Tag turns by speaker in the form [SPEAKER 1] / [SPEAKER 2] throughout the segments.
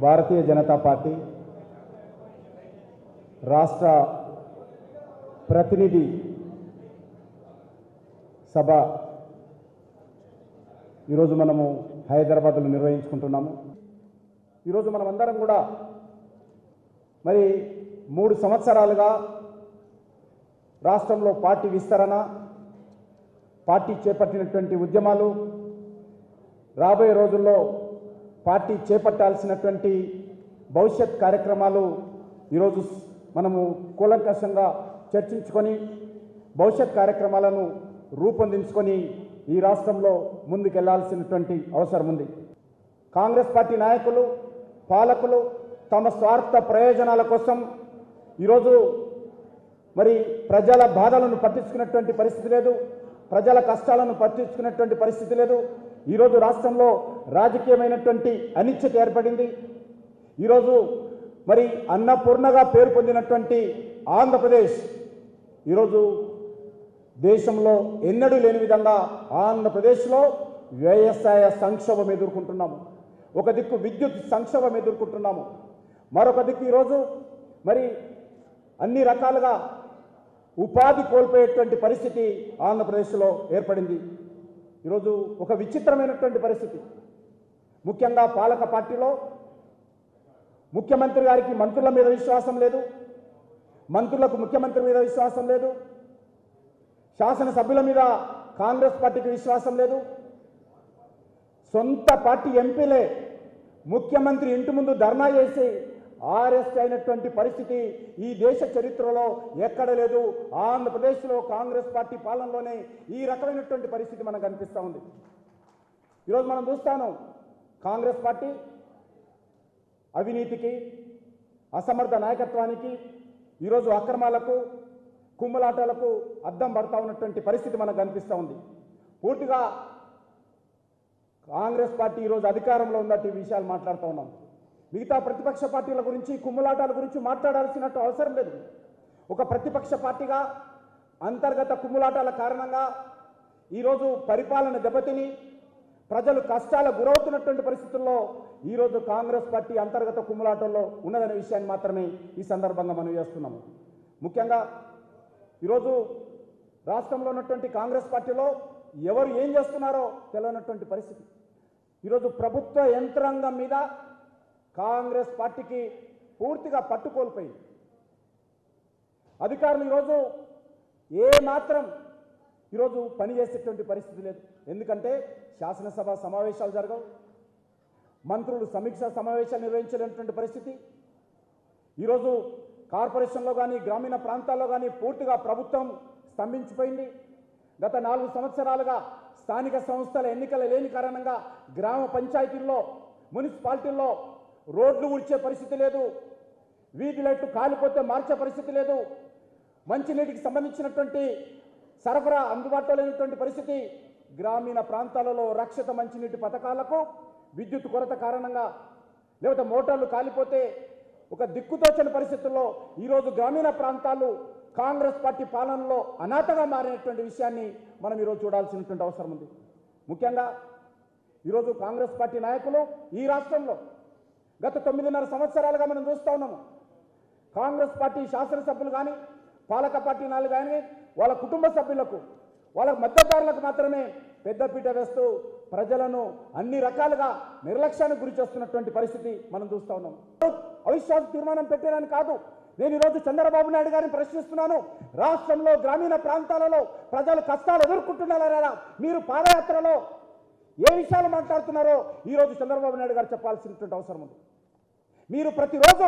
[SPEAKER 1] Bharatiya Janata party రాష్ట్ర ప్రతినిధి సభ ఈరోజు మనము హైదరాబాద్లో నిర్వహించుకుంటున్నాము. ఈరోజు మనమందరం కూడా మరి 3 సంవత్సరాలుగా రాష్ట్రంలో పార్టీ విస్తరణ, పార్టీ చేపట్టినటువంటి ఉద్యమాలు, రాబోయే రోజుల్లో పార్టీ చేపట్టాల్సినటువంటి భవిష్యత్ కార్యక్రమాలు ఈరోజు మనము కూలంకషంగా చర్చించుకొని భవిష్యత్ కార్యక్రమాలను రూపొందించుకొని ఈ రాష్ట్రంలో ముందుకెళ్లాల్సినటువంటి అవసరం ఉంది. కాంగ్రెస్ పార్టీ నాయకులు, పాలకులు తమ స్వార్థ ప్రయోజనాల కోసం ఈరోజు మరి ప్రజల బాధలను పట్టించుకున్నటువంటి పరిస్థితి లేదు, ప్రజల కష్టాలను పట్టించుకున్నటువంటి పరిస్థితి లేదు. ఈరోజు రాష్ట్రంలో రాజకీయమైనటువంటి అనిశ్చితి ఏర్పడింది. ఈరోజు మరి అన్నపూర్ణగా పేరు పొందినటువంటి ఆంధ్రప్రదేశ్ ఈరోజు దేశంలో ఎన్నడూ లేని విధంగా ఆంధ్రప్రదేశ్లో వ్యవసాయ సంక్షోభం ఎదుర్కొంటున్నాము. ఒక దిక్కు విద్యుత్ సంక్షోభం ఎదుర్కొంటున్నాము, మరొక దిక్కు ఈరోజు మరి అన్ని రకాలుగా ఉపాధి కోల్పోయేటువంటి పరిస్థితి ఆంధ్రప్రదేశ్లో ఏర్పడింది. ఈరోజు ఒక విచిత్రమైనటువంటి పరిస్థితి. ముఖ్యంగా పాలక పార్టీలో ముఖ్యమంత్రి గారికి మంత్రుల మీద విశ్వాసం లేదు, మంత్రులకు ముఖ్యమంత్రి మీద విశ్వాసం లేదు, శాసనసభ్యుల మీద కాంగ్రెస్ పార్టీకి విశ్వాసం లేదు. సొంత పార్టీ ఎంపీలే ముఖ్యమంత్రి ఇంటి ముందు ధర్నా చేసి అరెస్ట్ అయినటువంటి పరిస్థితి ఈ దేశ చరిత్రలో ఎక్కడ లేదు. ఆంధ్రప్రదేశ్లో కాంగ్రెస్ పార్టీ పాలనలోనే ఈ రకమైనటువంటి పరిస్థితి మనకు కనిపిస్తూ ఉంది. ఈరోజు మనం చూస్తాను, కాంగ్రెస్ పార్టీ అవినీతికి, అసమర్థ నాయకత్వానికి, ఈరోజు అక్రమాలకు, కుమ్ములాటలకు అద్దం పడతా ఉన్నటువంటి పరిస్థితి మనకు కనిపిస్తూ ఉంది. పూర్తిగా కాంగ్రెస్ పార్టీ ఈరోజు అధికారంలో ఉన్నట్టు ఈ విషయాలు మాట్లాడుతూ ఉన్నాం. మిగతా ప్రతిపక్ష పార్టీల గురించి, కుమ్ములాటాల గురించి మాట్లాడాల్సినట్టు అవసరం లేదు. ఒక ప్రతిపక్ష పార్టీగా అంతర్గత కుమ్ములాటాల కారణంగా ఈరోజు పరిపాలన దెబ్బతిని ప్రజలు కష్టాల గురవుతున్నటువంటి పరిస్థితుల్లో ఈరోజు కాంగ్రెస్ పార్టీ అంతర్గత కుమ్ములాటల్లో ఉన్నదనే విషయాన్ని మాత్రమే ఈ సందర్భంగా మనం చేస్తున్నాము. ముఖ్యంగా ఈరోజు రాష్ట్రంలో ఉన్నటువంటి కాంగ్రెస్ పార్టీలో ఎవరు ఏం చేస్తున్నారో తెలియనటువంటి పరిస్థితి. ఈరోజు ప్రభుత్వ యంత్రాంగం మీద కాంగ్రెస్ పార్టీకి పూర్తిగా పట్టుకోల్పోయింది. అధికారులు ఈరోజు ఏమాత్రం ఈరోజు పనిచేసేటువంటి పరిస్థితి లేదు. ఎందుకంటే శాసనసభ సమావేశాలు జరగవు, మంత్రులు సమీక్షా సమావేశాలు నిర్వహించినటువంటి పరిస్థితి. ఈరోజు కార్పొరేషన్లో కానీ గ్రామీణ ప్రాంతాల్లో కానీ పూర్తిగా ప్రభుత్వం స్తంభించిపోయింది. గత 4 సంవత్సరాలుగా స్థానిక సంస్థల ఎన్నికలు లేని కారణంగా గ్రామ పంచాయతీల్లో, మున్సిపాలిటీల్లో రోడ్లు ఊడ్చే పరిస్థితి లేదు, వీధి లైట్లు కాలిపోతే మార్చే పరిస్థితి లేదు, మంచినీటికి సంబంధించినటువంటి సరఫరా అందుబాటులో లేనటువంటి పరిస్థితి. గ్రామీణ ప్రాంతాలలో రక్షిత మంచినీటి పథకాలకు విద్యుత్ కొరత కారణంగా, లేకపోతే మోటార్లు కాలిపోతే ఒక దిక్కుతోచని పరిస్థితుల్లో ఈరోజు గ్రామీణ ప్రాంతాలు కాంగ్రెస్ పార్టీ పాలనలో అనాథగా మారినటువంటి విషయాన్ని మనం ఈరోజు చూడాల్సినటువంటి అవసరం ఉంది. ముఖ్యంగా ఈరోజు కాంగ్రెస్ పార్టీ నాయకులు ఈ రాష్ట్రంలో గత 9.5 సంవత్సరాలుగా మనం చూస్తూ ఉన్నాము. కాంగ్రెస్ పార్టీ శాసనసభ్యులు కానీ, పాలక పార్టీ నాయకులు కానీ వాళ్ళ కుటుంబ సభ్యులకు, వాళ్ళ మద్దతుదారులకు మాత్రమే పెద్దపీట వేస్తూ ప్రజలను అన్ని రకాలుగా నిర్లక్ష్యానికి గురి చేస్తున్నటువంటి పరిస్థితి మనం చూస్తూ ఉన్నాం. అవిశ్వాస తీర్మానం పెట్టారని కాదు, నేను ఈరోజు చంద్రబాబు నాయుడు గారిని ప్రశ్నిస్తున్నాను. రాష్ట్రంలో గ్రామీణ ప్రాంతాలలో ప్రజలు కష్టాలు ఎదుర్కొంటున్నారా? మీరు పాదయాత్రలో ఏ విషయాలు మాట్లాడుతున్నారో ఈరోజు చంద్రబాబు నాయుడు గారు చెప్పాల్సినటువంటి అవసరం ఉంది. మీరు ప్రతిరోజు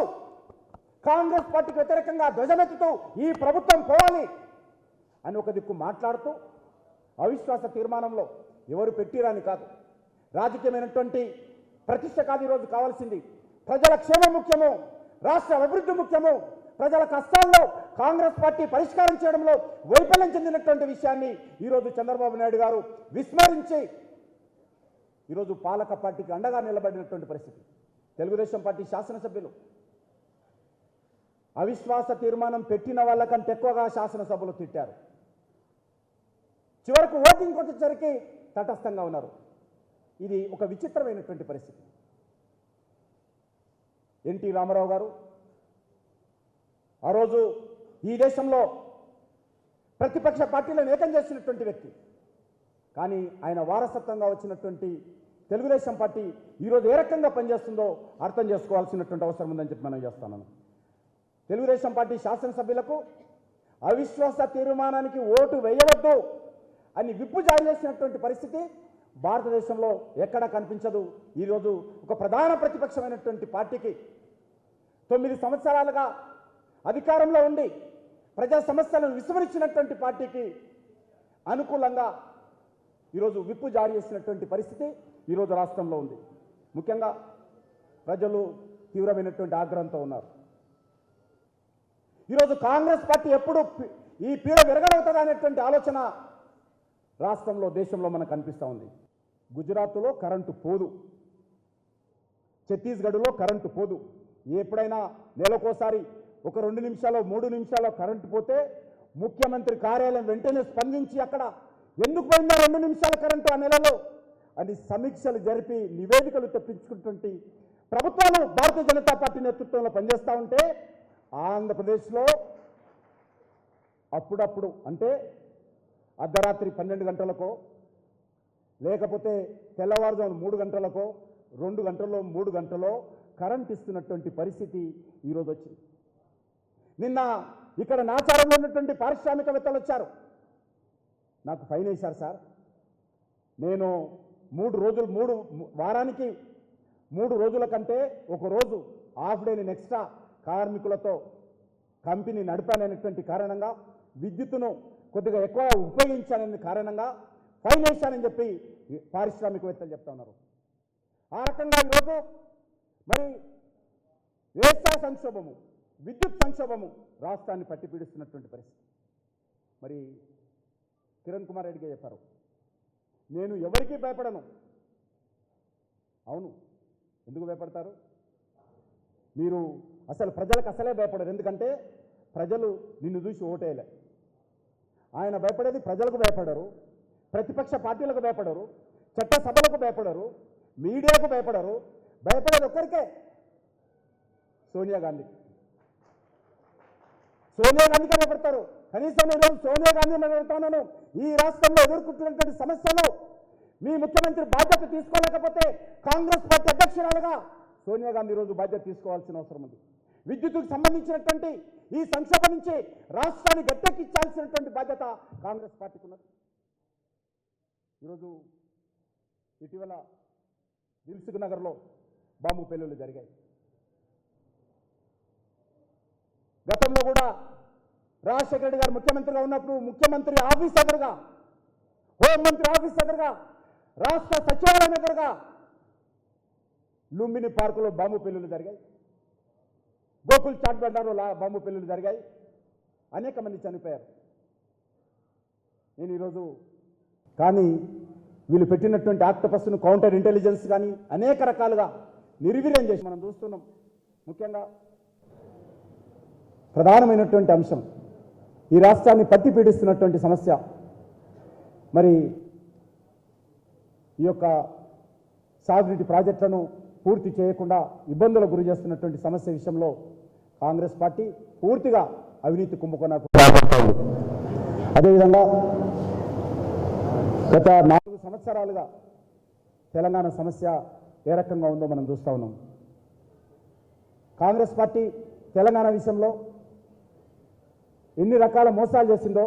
[SPEAKER 1] కాంగ్రెస్ పార్టీకి వ్యతిరేకంగా ధ్వజమెత్తుతూ ఈ ప్రభుత్వం పోవాలి అని ఒక దిక్కు మాట్లాడుతూ, అవిశ్వాస తీర్మానంలో ఎవరు పెట్టిరాని కాదు, రాజకీయమైనటువంటి ప్రతిష్ట కాదు ఈరోజు కావాల్సింది. ప్రజల క్షేమం ముఖ్యము, రాష్ట్ర అభివృద్ధి ముఖ్యము. ప్రజల కష్టాల్లో కాంగ్రెస్ పార్టీ పరిష్కారం చేయడంలో వైఫల్యం చెందినటువంటి విషయాన్ని ఈరోజు చంద్రబాబు నాయుడు గారు విస్మరించి ఈరోజు పాలక పార్టీకి అండగా నిలబడినటువంటి పరిస్థితి. తెలుగుదేశం పార్టీ శాసనసభ్యులు అవిశ్వాస తీర్మానం పెట్టిన వాళ్ళకంటే ఎక్కువగా శాసనసభలో తిట్టారు. చివరకు ఓటింగ్ వచ్చేసరికి తటస్థంగా ఉన్నారు. ఇది ఒక విచిత్రమైనటువంటి పరిస్థితి. ఎన్టీ రామారావు గారు ఆ రోజు ఈ దేశంలో ప్రతిపక్ష పార్టీలను ఏకం చేసినటువంటి వ్యక్తి. కానీ ఆయన వారసత్వంగా వచ్చినటువంటి తెలుగుదేశం పార్టీ ఈరోజు ఏ రకంగా పనిచేస్తుందో అర్థం చేసుకోవాల్సినటువంటి అవసరం ఉందని చెప్పి మనం చేస్తున్నాను. తెలుగుదేశం పార్టీ శాసనసభ్యులకు అవిశ్వాస తీర్మానానికి ఓటు వేయవద్దు అని విప్పు జారీ చేసినటువంటి పరిస్థితి భారతదేశంలో ఎక్కడా కనిపించదు. ఈరోజు ఒక ప్రధాన ప్రతిపక్షమైనటువంటి పార్టీకి 9 సంవత్సరాలుగా అధికారంలో ఉండి ప్రజా సమస్యలను విస్మరించినటువంటి పార్టీకి అనుకూలంగా ఈరోజు విప్పు జారీ చేసినటువంటి పరిస్థితి ఈరోజు రాష్ట్రంలో ఉంది. ముఖ్యంగా ప్రజలు తీవ్రమైనటువంటి ఆగ్రహంతో ఉన్నారు. ఈరోజు కాంగ్రెస్ పార్టీ ఎప్పుడు ఈ పీడ విరగడవుతుందా అనేటువంటి ఆలోచన రాష్ట్రంలో దేశంలో మనకు కనిపిస్తూ ఉంది. గుజరాత్లో కరెంటు పోదు, ఛత్తీస్గఢ్లో కరెంటు పోదు. ఎప్పుడైనా నెలకోసారి ఒక 2 నిమిషాలు 3 నిమిషాలు కరెంటు పోతే ముఖ్యమంత్రి కార్యాలయం వెంటనే స్పందించి అక్కడ ఎందుకు పోయిందా 2 నిమిషాల కరెంటు ఆ నెలలో అని సమీక్షలు జరిపి నివేదికలు తెప్పించుకున్నటువంటి ప్రభుత్వాలు భారతీయ జనతా పార్టీ నేతృత్వంలో పనిచేస్తూ ఉంటే ఆంధ్రప్రదేశ్లో అప్పుడప్పుడు అంటే అర్ధరాత్రి 12 గంటలకో లేకపోతే తెల్లవారుజాము 3 గంటలకో 2 గంటల్లో 3 గంటలో కరెంట్ ఇస్తున్నటువంటి పరిస్థితి ఈరోజు వచ్చింది. నిన్న ఇక్కడ నాచారంలో ఉన్నటువంటి పారిశ్రామికవేత్తలు వచ్చారు, నాకు ఫైన్ వేశారు సార్. నేను 3 రోజులు 3 వారానికి 3 రోజుల కంటే ఒక రోజు హాఫ్ డే నేను ఎక్స్ట్రా కార్మికులతో కంపెనీ నడిపాననేటువంటి కారణంగా విద్యుత్తును కొద్దిగా ఎక్కువ ఉపయోగించాననే కారణంగా ఫైన్ వేశానని చెప్పి పారిశ్రామికవేత్తలు చెప్తా ఉన్నారు. ఆ రకంగా ఈరోజు మరి వ్యవసాయ సంక్షోభము, విద్యుత్ సంక్షోభము రాష్ట్రాన్ని పట్టి పీడిస్తున్నటువంటి పరిస్థితి. మరి కిరణ్ కుమార్ రెడ్డిగా చెప్పారు, నేను ఎవరికీ భయపడను. అవును, ఎందుకు భయపడతారు? మీరు అసలు ప్రజలకు అసలే భయపడరు. ఎందుకంటే ప్రజలు నిన్ను చూసి ఓటేయలే. ఆయన భయపడేది ప్రజలకు భయపడరు, ప్రతిపక్ష పార్టీలకు భయపడరు, చట్టసభలకు భయపడరు, మీడియాకు భయపడరు. భయపడేది ఒక్కరికే, సోనియా గాంధీ. సోనియా గాంధీకే భయపడతారు. కనీసం నేను సోనియా గాంధీని అడుగుతున్నాను, ఈ రాష్ట్రంలో ఎదుర్కొంటున్నటువంటి సమస్యలు మీ ముఖ్యమంత్రి బాధ్యత తీసుకోలేకపోతే కాంగ్రెస్ పార్టీ అధ్యక్షురాలుగా సోనియా గాంధీ ఈరోజు బాధ్యత తీసుకోవాల్సిన అవసరం ఉంది. విద్యుత్తుకు సంబంధించినటువంటి ఈ సంక్షోభం నుంచి రాష్ట్రాన్ని గట్టెక్కించాల్సినటువంటి బాధ్యత కాంగ్రెస్ పార్టీకి ఉన్నది. ఈరోజు ఇటీవల దిల్సుఖ్ నగర్లో బాంబు పేలుళ్లు జరిగాయి. గతంలో కూడా రాజశేఖర రెడ్డి గారు ముఖ్యమంత్రిగా ఉన్నప్పుడు ముఖ్యమంత్రి ఆఫీస్ ఎదురుగా, హోంమంత్రి ఆఫీస్ ఎదురుగా, రాష్ట్ర సచివాలయం ఎదురుగా లుంబిని పార్కులో బాంబు పేలుళ్లు జరిగాయి. గోకుల్ చాట్ బండారులో బాంబు పేలుళ్లు జరిగాయి. అనేక మంది చనిపోయారు. నేను ఈరోజు కానీ వీళ్ళు పెట్టినటువంటి ఆక్టోపస్ను కౌంటర్ ఇంటెలిజెన్స్ కానీ అనేక రకాలుగా నిర్వీర్యం చేసి మనం చూస్తున్నాం. ముఖ్యంగా ప్రధానమైనటువంటి అంశం ఈ రాష్ట్రాన్ని పట్టి పీడిస్తున్నటువంటి సమస్య మరి ఈ యొక్క సాగునీటి ప్రాజెక్టులను పూర్తి చేయకుండా ఇబ్బందులకు గురి చేస్తున్నటువంటి సమస్య విషయంలో కాంగ్రెస్ పార్టీ పూర్తిగా అవినీతి కుంభకోణాలకు పాల్పడుతోంది. అదేవిధంగా గత 4 సంవత్సరాలుగా తెలంగాణ సమస్య ఏ రకంగా ఉందో మనం చూస్తూ ఉన్నాం. కాంగ్రెస్ పార్టీ తెలంగాణ విషయంలో ఎన్ని రకాల మోసాలు చేసిందో,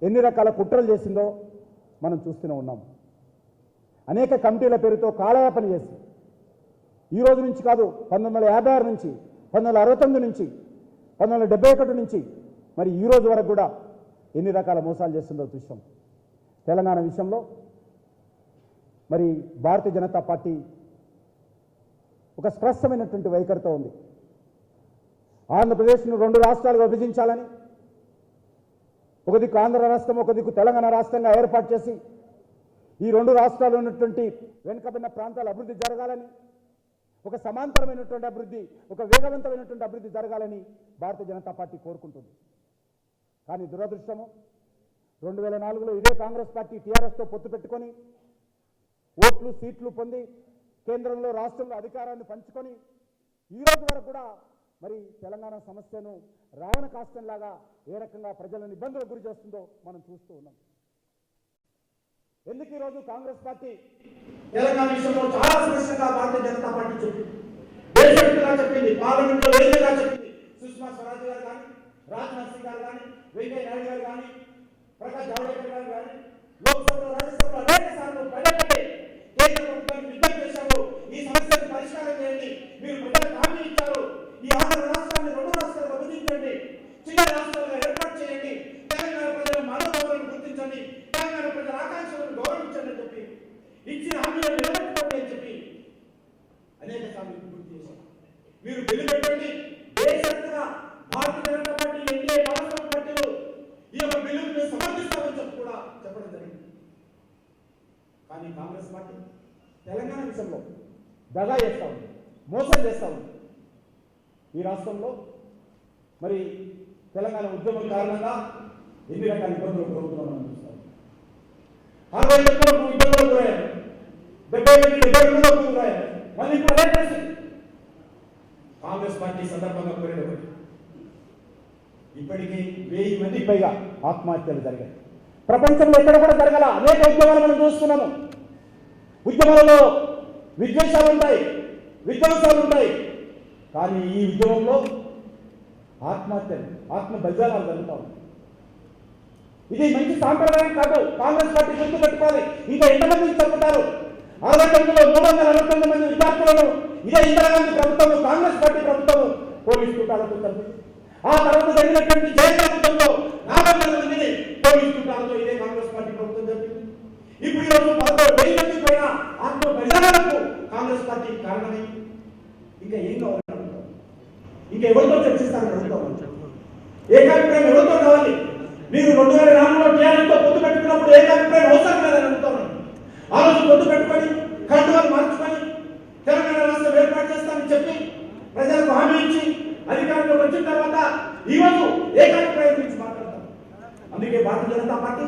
[SPEAKER 1] ఎన్ని రకాల కుట్రలు చేసిందో మనం చూస్తూనే ఉన్నాం. అనేక కమిటీల పేరుతో కాలయాపన చేసి ఈ రోజు నుంచి కాదు, 1956 నుంచి, 1969 నుంచి, 1971 నుంచి మరి ఈ రోజు వరకు కూడా ఎన్ని రకాల మోసాలు చేస్తుందో చూసాం. తెలంగాణ విషయంలో మరి భారతీయ జనతా పార్టీ ఒక స్పష్టమైనటువంటి వైఖరితో ఉంది. ఆంధ్రప్రదేశ్ను 2 రాష్ట్రాలుగా విభజించాలని, ఒక దిక్కు ఆంధ్ర రాష్ట్రం, ఒక దిక్కు తెలంగాణ రాష్ట్రంగా ఏర్పాటు చేసి ఈ 2 రాష్ట్రాల్లో ఉన్నటువంటి వెనుకబడిన ప్రాంతాల అభివృద్ధి జరగాలని, ఒక సమాంతరమైనటువంటి అభివృద్ధి, ఒక వేగవంతమైనటువంటి అభివృద్ధి జరగాలని భారతీయ జనతా పార్టీ కోరుకుంటుంది. కానీ దురదృష్టము 2004లో ఇదే కాంగ్రెస్ పార్టీ టీఆర్ఎస్తో పొత్తు పెట్టుకొని ఓట్లు సీట్లు పొంది కేంద్రంలో రాష్ట్రంలో అధికారాన్ని పంచుకొని ఈ రోజు వరకు కూడా మరి తెలంగాణ సమస్యను రావణ కాష్టంలాగా ఏ రకంగా ప్రజలను ఇబ్బందులకు గురి చేస్తుందో మనం చూస్తూ ఉన్నాం. ఎందుకు ఈరోజు కాంగ్రెస్ పార్టీ తెలంగాణ విషయంలో చాలా స్పష్టంగా భారతీయ జనతా పార్టీ చెప్పింది, దేశవ్యాప్తంగా చెప్పింది, పార్లమెంట్ లో వేదికగా చెప్పింది. సుష్మా స్వరాజ్ గారు కానీ, రాజ్నాథ్ సింగ్ గారు కానీ, వెంకయ్య నాయుడు గారు కానీ, ప్రకాష్ జావడేకర్ గారు కానీ లోక్సభలో రాజ్యసభలో అనేక సార్లు బయటపెట్టి కేంద్ర ప్రభుత్వాన్ని విజ్ఞప్తి చేశారు, ఈ సమస్యను పరిష్కారం చేయండి, మీరు ప్రజలకు హామీ ఇచ్చారు, ఈ ఆంధ్ర రాష్ట్రాన్ని 2 రాష్ట్రాలుగా విభజించండి, చిన్న రాష్ట్రాలుగా ఏర్పాటు చేయండి, తెలంగాణ ప్రజల మనోభావాలను గుర్తించండి, తెలంగాణ ప్రజల ఆకాంక్షలను గౌరవించండి అని చెప్పి ఇచ్చిన హామీలను నిలబెట్టుకోండి అని చెప్పి అనేక సార్లు గుర్తు చేశారు. మీరు బిల్లు పెట్టండి, దేశవ్యాప్తంగా భారతీయ జనతా పార్టీ ఎన్డీఏ భారత పార్టీలు ఈ యొక్క బిల్లును మేము సమర్థిస్తామని చెప్పి కూడా చెప్పడం జరిగింది. కానీ కాంగ్రెస్ పార్టీ తెలంగాణ విషయంలో దగా చేస్తా ఉంది, మోసం చేస్తా ఉంది. ఈ రాష్ట్రంలో మరి తెలంగాణ ఉద్యమం కారణంగా ఎన్ని రకాల ఇబ్బందులు ప్రభుత్వం చూస్తాం. 60 లక్షలకు ఇబ్బందులు గురయ్యారు, 70 గురయ్యారు. మళ్ళీ ఇప్పుడు అదే పరిస్థితి. కాంగ్రెస్ పార్టీ సందర్భంగా కోరేది ఇప్పటికీ 1000 మందికి పైగా ఆత్మహత్యలు జరిగాయి. ప్రపంచంలో ఎక్కడ కూడా జరగాల. అనేక ఉద్యమాలు మనం చూస్తున్నాము. ఉద్యమాలలో విద్వేషాలు ఉంటాయి, విధ్వంసాలు ఉంటాయి. కానీ ఈ ఉద్యమంలో ఆత్మహత్యలు, ఆత్మ బలిదానాలు జరుగుతూ ఉన్నాయి. ఇది మంచి సాంప్రదాయం కాదు. కాంగ్రెస్ పార్టీ గుర్తు పెట్టుకోవాలి. ఇంకా ఎంతమందికి చంపుతారు? 69లో 369 మంది విద్యార్థులను ఇదే ఇందిరాగాంధీ ప్రభుత్వం, కాంగ్రెస్ పార్టీ ప్రభుత్వం పోలీసు కుట్రాలతో చంపింది. ఆ తర్వాత జరిగినటువంటి జయప్రభుత్వంలో 40 మందిని పోలీసు కుట్రాలతో ఇదే కాంగ్రెస్ పార్టీ ప్రభుత్వం చంపింది. ఇప్పుడు ఈరోజు 11,000 మంది పైన ఆత్మ బలిదానాలకు కాంగ్రెస్ పార్టీ కారణమైంది. ఇంకా ఏం కావాలి? ఇంకా ఎవరితో చర్చిస్తారని అడుగుతాం. ఏకాభిప్రాయం ఎవరితో కావాలి? మీరు 2004లో టీఆర్ఎస్తో పొత్తు పెట్టుకున్నప్పుడు ఏకాభిప్రాయం అవసరం లేదని అడుగుతాను. ఆ రోజు పొత్తు పెట్టుకొని కండువాలు మార్చుకొని తెలంగాణ రాష్ట్రం ఏర్పాటు చేస్తామని చెప్పి ప్రజలకు హామీ ఇచ్చి అధికారంలోకి వచ్చిన తర్వాత ఈరోజు ఏకాభిప్రాయం గురించి మాట్లాడతాం. అందుకే భారతీయ జనతా పార్టీ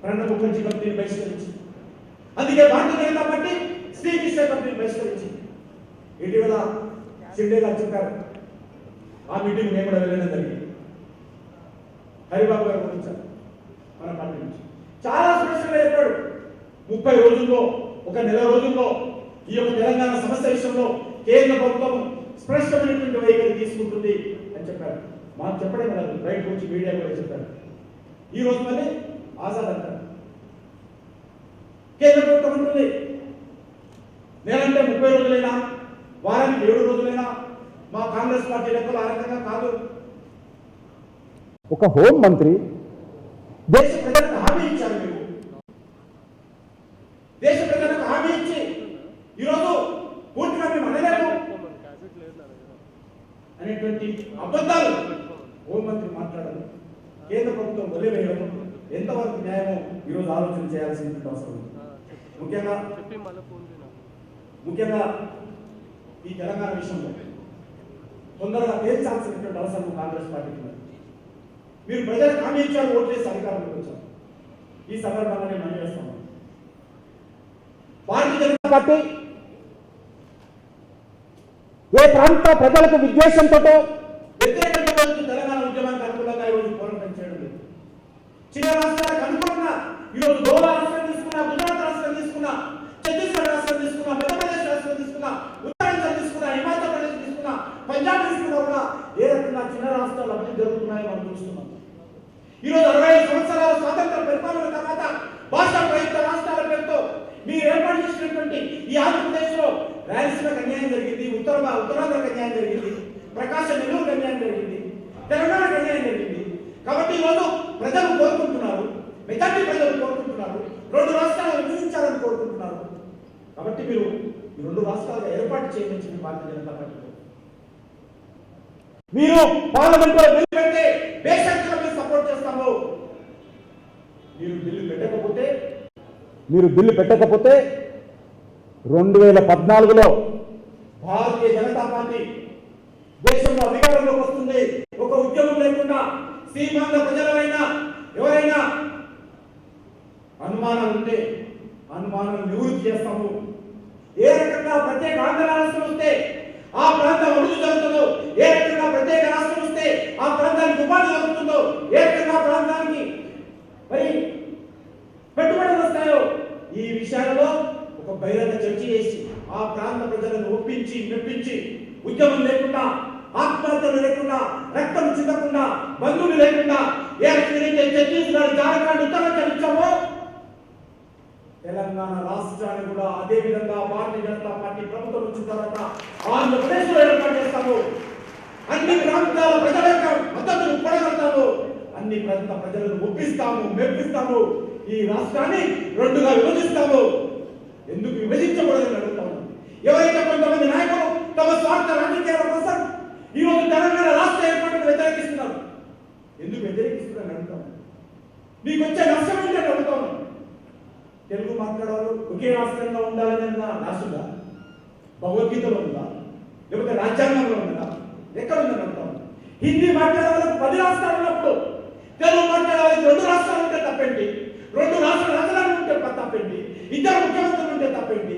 [SPEAKER 1] ప్రణబ్ ముఖర్జీ కమిటీని బహిష్కరించింది. అందుకే భారతీయ జనతా పార్టీ శ్రీకృష్ణ కమిటీని బహిష్కరించింది. ఇటీవల షిండే గారు చెప్పారు, ఆ మీటింగ్ నేను కూడా వెళ్ళడం జరిగింది. హరిబాబు గారు గురించారు మన పార్టీ నుంచి. చాలా స్పష్టంగా చెప్పాడు, 30 రోజుల్లో, 1 నెల రోజుల్లో ఈ యొక్క తెలంగాణ సమస్య విషయంలో కేంద్ర ప్రభుత్వం స్పష్టమైనటువంటి వైఖరి తీసుకుంటుంది అని చెప్పారు. మాకు చెప్పడే కాదు, బయట వచ్చి మీడియా కూడా చెప్పారు. ఈ రోజు మళ్ళీ ఆజాద్ అంటారు. కేంద్ర ప్రభుత్వం ఉంటుంది నేనంటే 30 రోజులైనా, వారానికి 7 రోజులైనా మా కాంగ్రెస్ పార్టీ లెక్కలు ఆ రకంగా కాదు. ఒక హోం మంత్రి దేశ ప్రజలకు హామీ ఇచ్చారు. మీరు దేశ ప్రజలకు హామీ ఇచ్చి ఈరోజు పూర్తిగా మేము అనలేదు అనేటువంటి అబద్ధాలు హోంమంత్రి మాట్లాడారు. కేంద్ర ప్రభుత్వం వదిలివేయడం ఎంతవరకు న్యాయమో ఈరోజు ఆలోచన చేయాల్సినటువంటి అవసరం ఉంది. ముఖ్యంగా ఈ తెలంగాణ విషయంలో తొందరగా తేల్చాల్సినటువంటి అవసరం కాంగ్రెస్ పార్టీకి ఉంది. మీరు ప్రజలకు హామీ ఇచ్చారు, ఓట్లేసి అధికారంలోకి వచ్చారు. ఈ సందర్భంగా నేను మనం చేస్తాను, భారతీయ జనతా పార్టీ ఏ ప్రాంత ప్రజలకు విద్వేషంతో వ్యతిరేకంగా తెలంగాణ ఉద్యమానికి అనుకూలంగా ఈరోజు పోరాటం చేయడం లేదు. చిన్న రాష్ట్రాలకు అనుకూలంగా ఈరోజు గోవా రాష్ట్రం తీసుకున్నా, గుజరాత్ రాష్ట్రం తీసుకున్నా, ఛత్తీస్గఢ్ రాష్ట్రం తీసుకున్నా, మధ్యప్రదేశ్ రాష్ట్రం తీసుకున్నా, ఉత్తరాంచల్ తీసుకున్నా, హిమాచల్ ప్రదేశ్ తీసుకున్నా, పంజాబ్ తీసుకున్నా కూడా ఏ రకంగా చిన్న రాష్ట్రాలు అభివృద్ధి జరుగుతున్నాయో మనం చూస్తున్నాం. ఈరోజు 65 సంవత్సరాల స్వాతంత్ర పరిపాలన తర్వాత భాషా ప్రయుక్త రాష్ట్రాల పేరుతో మీరు ఏర్పాటు చేసినటువంటి ఈ ఆంధ్రప్రదేశ్ లో రాయలసీమకు అన్యాయం జరిగింది, ఉత్తరాంధ్రకు అన్యాయం జరిగింది, ప్రకాశం నెల్లూరుకు అన్యాయం జరిగింది, తెలంగాణకు అన్యాయం జరిగింది. కాబట్టి ఈరోజు ప్రజలు కోరుకుంటున్నారు, మెజార్టీ ప్రజలు కోరుకుంటున్నారు, 2 రాష్ట్రాలు విభజించాలని కోరుకుంటున్నారు. కాబట్టి మీరు ఈ 2 రాష్ట్రాలుగా ఏర్పాటు చేయవలసింది భారతీయ జనతా పార్టీ. మీరు పార్లమెంట్ లో బిల్లు పెడితే బేషరతుగా మేము సపోర్ట్ చేస్తాము. మీరు బిల్లు పెట్టకపోతే 2014లో భారతీయ జనతా పార్టీ దేశంలో అధికారంలోకి వస్తుంది. ఒక ఉద్యమం లేకుండా సీమాంధ్ర ప్రజలైనా ఎవరైనా అనుమానాలు ఉంటే అనుమానాలు నివృత్తి చేస్తాము. ఏ రకంగా ప్రత్యేక ఆంధ్ర రాష్ట్రం వస్తే ఆ ప్రాంతం
[SPEAKER 2] ఒప్పించి మెప్పించి ఉద్యమం లేకుండా, ఆత్మహత్యలు లేకుండా, రక్తం చిందకుండా, బంధువులు లేకుండా ఏ రకంగా ఛత్తీస్గఢ్, జార్ఖండ్, ఉత్తరాఖండ్ ఇచ్చామో తెలంగాణ రాష్ట్రాన్ని కూడా అదే విధంగా భారతీయ జనతా పార్టీ ప్రభుత్వం వచ్చిన తర్వాత ఆంధ్రప్రదేశ్ లో ఏర్పాటు చేస్తాము. అన్ని ప్రాంతాల ప్రజల యొక్క మద్దతును కూడగలుగుతాము. అన్ని ప్రాంత ప్రజలను ఒప్పిస్తాము, మెప్పిస్తాము. ఈ రాష్ట్రాన్ని రెండుగా విభజిస్తాము. ఎందుకు విభజించకూడదని అడుగుతాము. ఎవరైతే కొంతమంది నాయకులు తమ స్వార్థ రాజకీయాల కోసం ఈ రోజు తెలంగాణ రాష్ట్ర ఏర్పాటును వ్యతిరేకిస్తున్నారు. ఎందుకు వ్యతిరేకిస్తున్నారని అడుగుతాము. మీకు వచ్చే నష్టం ఏంటని అడుగుతాము. తెలుగు మాట్లాడేవారు ఒకే రాష్ట్రంగా ఉండాలని రాష్ట్రంగా భగవద్గీతలో ఉందా, లేకపోతే రాజ్యాంగంలో ఉందా, ఎక్కడ ఉందని అడుగుతాము. హిందీ మాట్లాడే వాళ్ళకు 10 రాష్ట్రాలు ఉన్నప్పుడు తెలుగు మాట్లాడే వాళ్ళకి 2 రాష్ట్రాలు ఉంటే తప్పేంటి? 2 రాష్ట్రాల రాజధాని ఉంటే తప్పేంటి? 2 ముఖ్యమంత్రులు ఉంటే తప్పేంటి?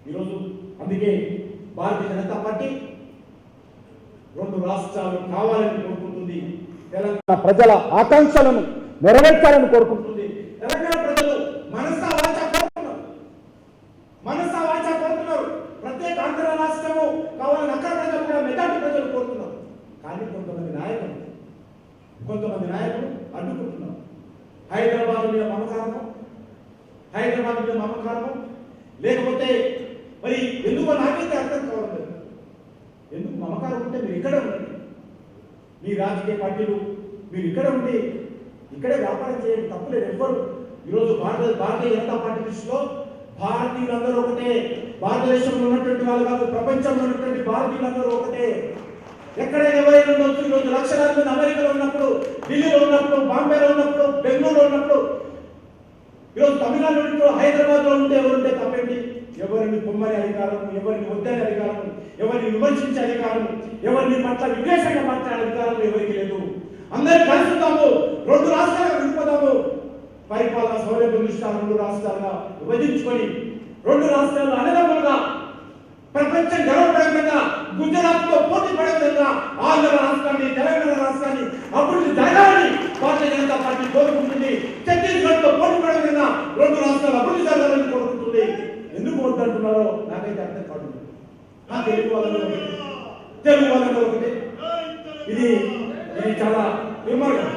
[SPEAKER 2] ఈరోజు అందుకే భారతీయ జనతా పార్టీ 2 రాష్ట్రాలు కావాలని కోరుకుంటుంది. తెలంగాణ ప్రజల ఆకాంక్షలను నెరవేర్చాలని కోరుకుంటుంది. తెలంగాణ ప్రజలు మనసా వాచా కోరుతున్నారు. మనసా వాచా కోరుతున్నారు. ప్రత్యేక ఆంధ్ర రాష్ట్రము కావాలని అక్కడ ప్రజలు కూడా మెజార్టీ ప్రజలు కోరుతున్నారు. కానీ కొంతమంది నాయకులు అడ్డుకుంటున్నారు. హైదరాబాద్ మీద మమకారము లేకపోతే మరి ఎందుకో నాకైతే అర్థం కావాలి. ఎందుకు మమకారం ఉంటే మీరు ఇక్కడ ఉండండి. మీ రాజకీయ పార్టీలు మీరు ఇక్కడ ఉండి ఇక్కడే వ్యాపారం చేయండి, తప్పులేదు. ఎవ్వరు ఈరోజు భారతీయ జనతా పార్టీ దృష్టిలో భారతీయులందరూ ఒకటే. భారతదేశంలో ఉన్నటువంటి వాళ్ళు కాదు, ప్రపంచంలో ఉన్నటువంటి భారతీయులందరూ ఒకటే. ఎక్కడైనా ఎవరైనా ఉండొచ్చు. ఈరోజు లక్షలాది మంది అమెరికాలో ఉన్నప్పుడు, ఢిల్లీలో ఉన్నప్పుడు, బాంబేలో ఉన్నప్పుడు, బెంగళూరులో ఉన్నప్పుడు, ఈరోజు తమిళనాడులో, హైదరాబాద్ లో ఉంటే ఎవరుంటే తప్పేంటి? ఎవరిని పొమ్మనే అధికారం, ఎవరిని వద్దనే అధికారం, ఎవరిని విమర్శించే అధికారం, ఎవరిని పట్ల విద్వేషంగా మాట్లాడే అధికారం ఎవరికి లేదు. అందరూ కలుసుతాము, 2 రాష్ట్రాలుగా విడిపోతాము. పరిపాలన సౌలభ్యం దృష్ట్యా 2 రాష్ట్రాలుగా విభజించుకొని 2 రాష్ట్రాలు అన్నదమ్ములుగా ప్రపంచం గర్వపడే విధంగా, గుజరాత్ తో పోటీ పడే విధంగా ఆంధ్ర రాష్ట్రాన్ని, తెలంగాణ రాష్ట్రాన్ని అభివృద్ధి జరగాలని భారతీయ జనతా పార్టీ కోరుకుంటుంది. ఛత్తీస్గఢ్ తో పోటీ పడే విధంగా 2 రాష్ట్రాలు అభివృద్ధి జరగాలని కోరుకుంటుంది. ఎందుకు వద్దంటున్నారో నాకైతే అర్థం కాదు. నా తెలుగు వాళ్ళందరూ ఒకటి, ఇది చాలా దుర్మార్గం.